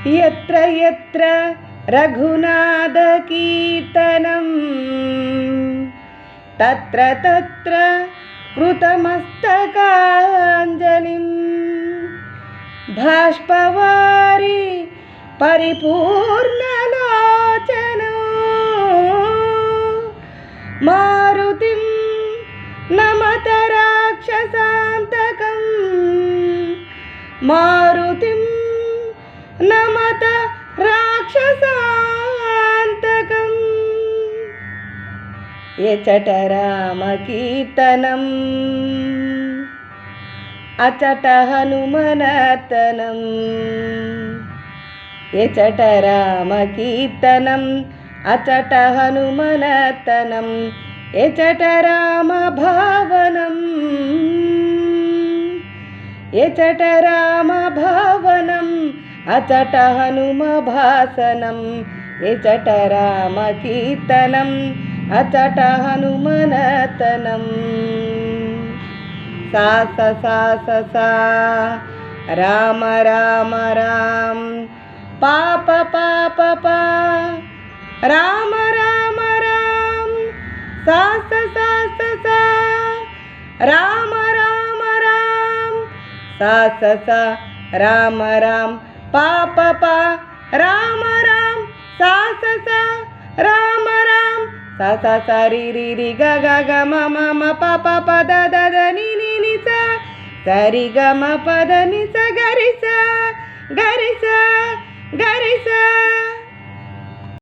यत्र यत्र रघुनाथकीर्तनं तत्र तत्र कृतमस्तकाञ्जलिं बाष्पवारि परिपूर्णलोचनो मारुतिं नमत राक्षसान्तकं मारुतिं नमत राक्षसान्तकम् एचट रामकीर्तनम् अचट हनुमनर्तनम् एचट रामकीर्तनम् अचट हनुमनर्तनम् एचट रामभावनम् एचट रामभावनम् अचट हनुमभासनम् एचट रामकीर्तनम् अचट हनुमनर्तनम् सा सा सा सा सा राम राम राम पाप पाप पा राम राम राम सा सा सा सा सा राम राम राम सा सा सा राम राम पाप पा राम राम सा सा सा राम राम सा सा सा रि रि रि ग ग ग म म म प प प द द द नि नि नि सा सा रि ग म प द नि सा ग रि सा ग रि सा ग रि सा